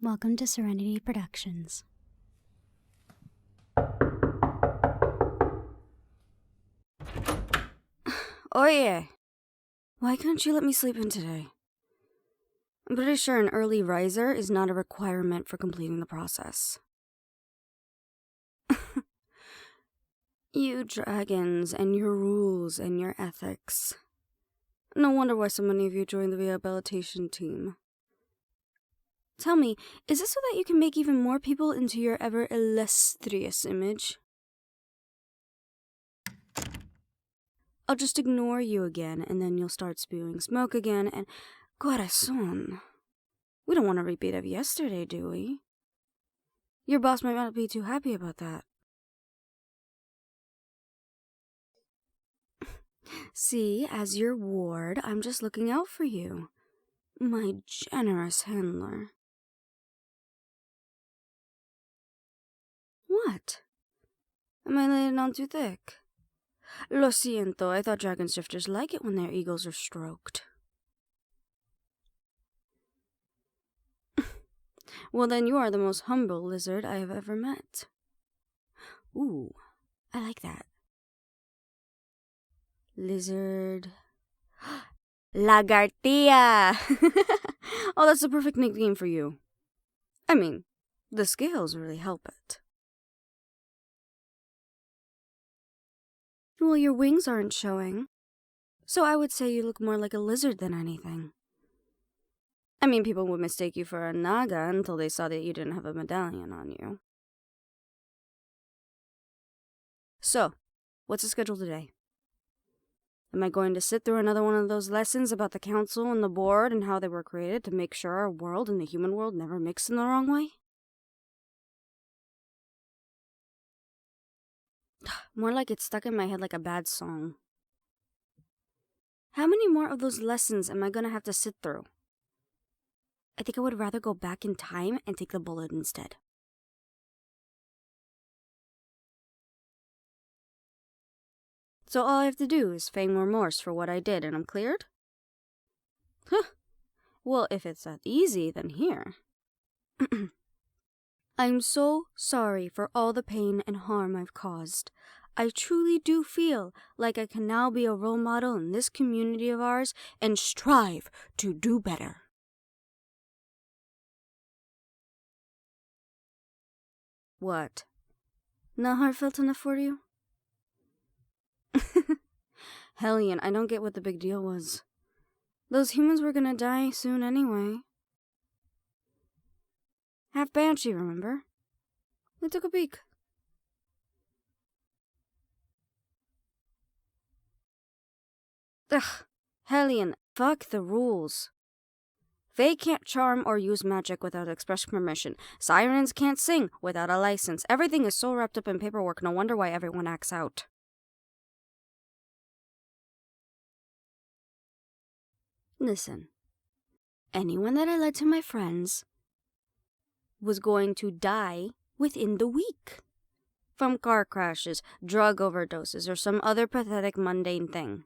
Welcome to Serenity Productions. Oye! Why couldn't you let me sleep in today? I'm pretty sure an early riser is not a requirement for completing the process. You dragons and your rules and your ethics. No wonder why so many of you joined the rehabilitation team. Tell me, is this so that you can make even more people into your ever illustrious image? I'll just ignore you again, and then you'll start spewing smoke again, and corazón. We don't want a repeat of yesterday, do we? Your boss might not be too happy about that. See, as your ward, I'm just looking out for you. My generous handler. What? Am I laying on too thick? Lo siento, I thought dragon shifters like it when their egos are stroked. Well, then you are the most humble lizard I have ever met. Ooh, I like that. Lizard. Lagartilla! Oh, that's the perfect nickname for you. I mean, the scales really help it. Well, your wings aren't showing, so I would say you look more like a lizard than anything. I mean, people would mistake you for a naga until they saw that you didn't have a medallion on you. So, what's the schedule today? Am I going to sit through another one of those lessons about the council and the board and how they were created to make sure our world and the human world never mix in the wrong way? More like it's stuck in my head like a bad song. How many more of those lessons am I gonna have to sit through? I think I would rather go back in time and take the bullet instead. So all I have to do is feign remorse for what I did and I'm cleared? Huh. Well, if it's that easy, then here. I'm so sorry for all the pain and harm I've caused. I truly do feel like I can now be a role model in this community of ours and strive to do better. What? Not heartfelt enough for you? Hellion, I don't get what the big deal was. Those humans were gonna die soon anyway. Half Banshee, remember? We took a peek. Ugh, Hellion, fuck the rules. They can't charm or use magic without express permission. Sirens can't sing without a license. Everything is so wrapped up in paperwork, no wonder why everyone acts out. Listen, anyone that I led to my friends was going to die within the week. From car crashes, drug overdoses, or some other pathetic mundane thing.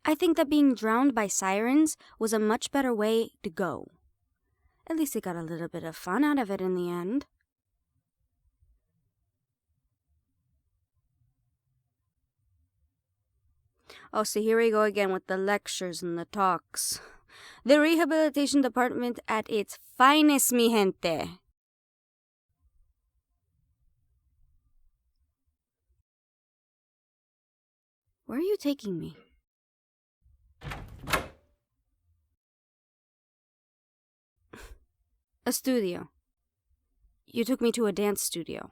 I think that being drowned by sirens was a much better way to go. At least they got a little bit of fun out of it in the end. Oh, so here we go again with the lectures and the talks. The rehabilitation department at its finest, mi gente. Where are you taking me? A studio. You took me to a dance studio.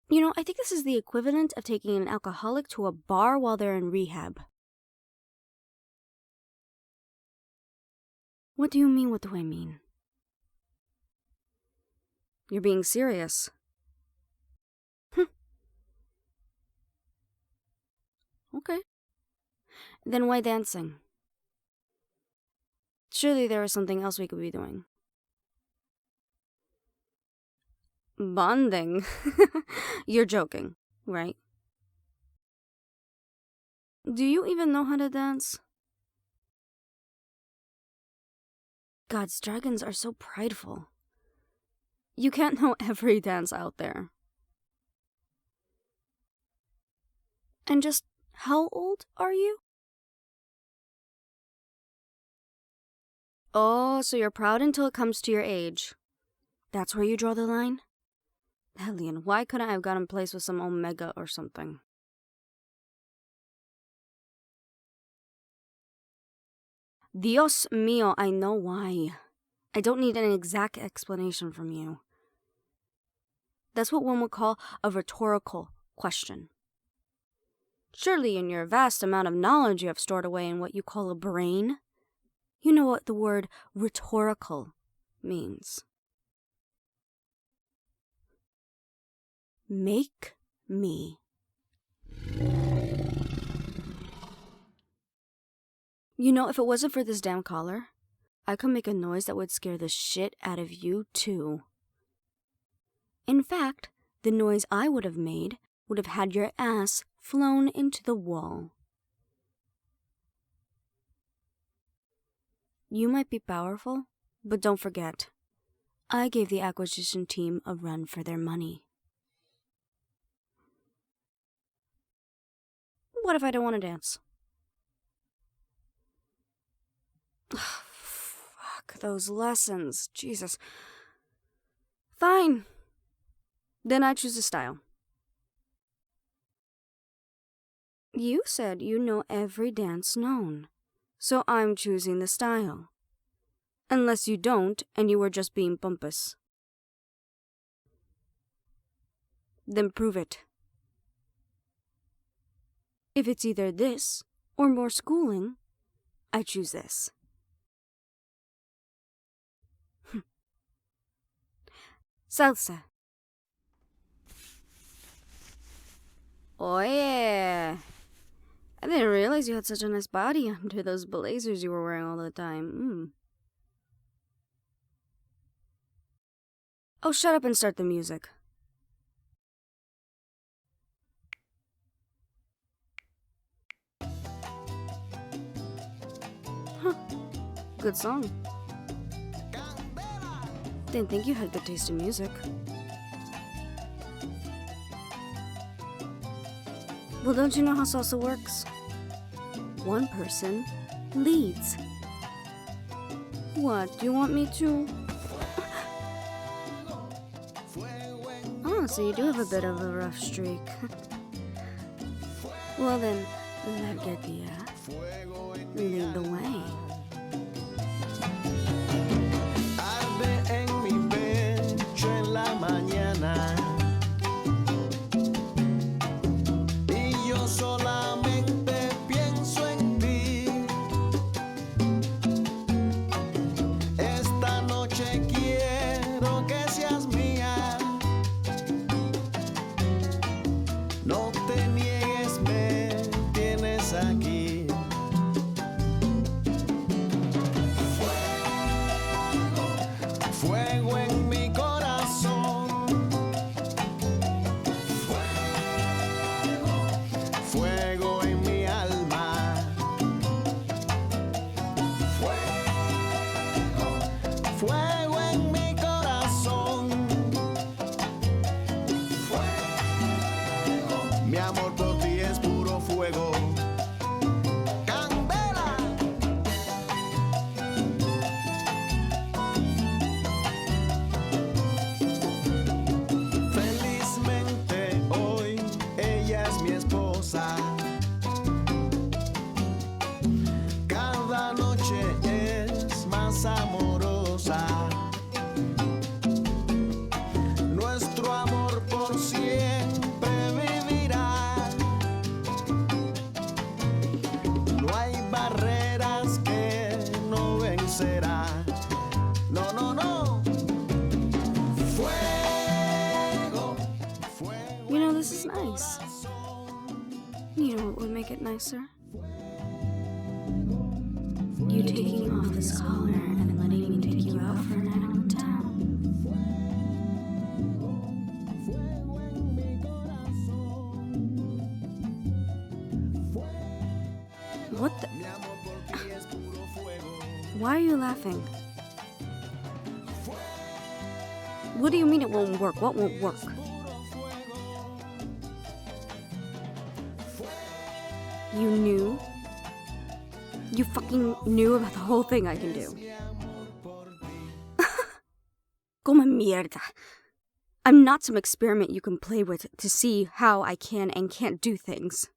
You know, I think this is the equivalent of taking an alcoholic to a bar while they're in rehab. What do you mean, what do I mean? You're being serious. Okay. Then why dancing? Surely there is something else we could be doing. Bonding? You're joking, right? Do you even know how to dance? God's dragons are so prideful. You can't know every dance out there. And just how old are you? Oh, so you're proud until it comes to your age. That's where you draw the line? Hellion, why couldn't I have gotten placed with some Omega or something? Dios mío, I know why. I don't need an exact explanation from you. That's what one would call a rhetorical question. Surely in your vast amount of knowledge you have stored away in what you call a brain, you know what the word rhetorical means. Make me. You know, if it wasn't for this damn collar, I could make a noise that would scare the shit out of you too. In fact, the noise I would have made would have had your ass flown into the wall. You might be powerful, but don't forget, I gave the acquisition team a run for their money. What if I don't want to dance? Fuck those lessons. Jesus. Fine. Then I choose a style. You said you know every dance known, so I'm choosing the style. Unless you don't and you were just being pompous. Then prove it. If it's either this or more schooling, I choose this. Salsa. Oh yeah. I didn't realize you had such a nice body under those blazers you were wearing all the time. Oh, shut up and start the music. Huh. Good song. Didn't think you had good taste in music. Well, don't you know how salsa works? One person leads. What, do you want me to? Oh, so you do have a bit of a rough streak. Well then, let get the lead the way. En mi pecho en la mañana y yo solamente pienso en ti. Esta noche quiero que seas mía. No te niegues, me tienes aquí. Fuego en mi corazón, fuego en mi alma, fuego en mi corazón, mi amor por ti es puro fuego. Cada noche es más amorosa. Nuestro amor por siempre vivirá. No hay barreras que no vencerá. No, no, no. Fuego, fuego. You know, this is nice. You know what would make it nicer? You taking off this collar and letting me take you out for a night on town. What the? Why are you laughing? What do you mean it won't work? What won't work? You knew? You fucking knew about the whole thing I can do. Come mierda. I'm not some experiment you can play with to see how I can and can't do things.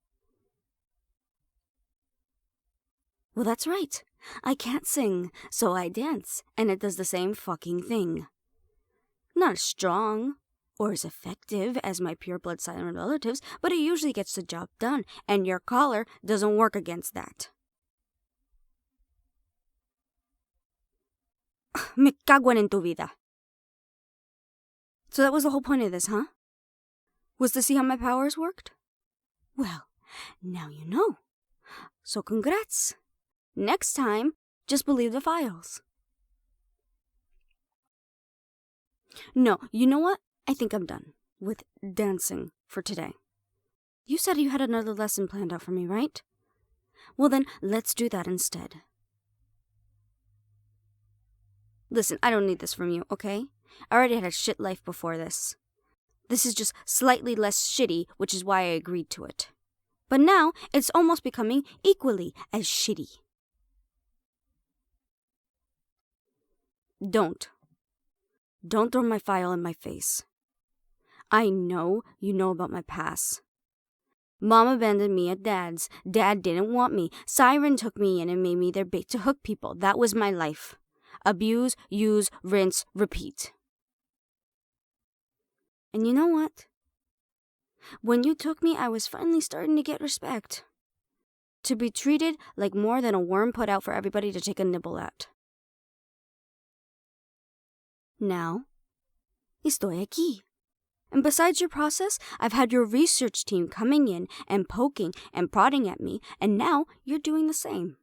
Well, that's right. I can't sing, so I dance, and it does the same fucking thing. Not as strong or as effective as my pure-blood Siren relatives, but it usually gets the job done, and your collar doesn't work against that. Me cago en tu vida. So that was the whole point of this, huh? Was to see how my powers worked? Well, now you know. So congrats. Next time, just believe the files. No, you know what? I think I'm done with dancing for today. You said you had another lesson planned out for me, right? Well then, let's do that instead. Listen, I don't need this from you, okay? I already had a shit life before this. This is just slightly less shitty, which is why I agreed to it. But now, it's almost becoming equally as shitty. Don't throw my file in my face. I know you know about my past. Mom abandoned me at Dad's. Dad didn't want me. Siren took me in and made me their bait to hook people. That was my life. Abuse, use, rinse, repeat. And you know what? When you took me, I was finally starting to get respect. To be treated like more than a worm put out for everybody to take a nibble at. Now, estoy aquí. And besides your process, I've had your research team coming in and poking and prodding at me, and now you're doing the same.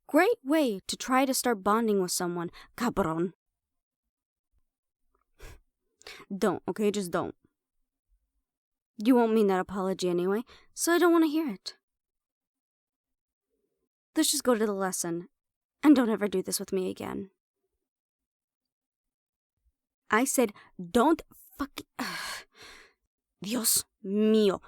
Great way to try to start bonding with someone, cabron. Don't, okay? Just don't. You won't mean that apology anyway, so I don't want to hear it. Let's just go to the lesson, and don't ever do this with me again. I said, don't fucking... Dios mío.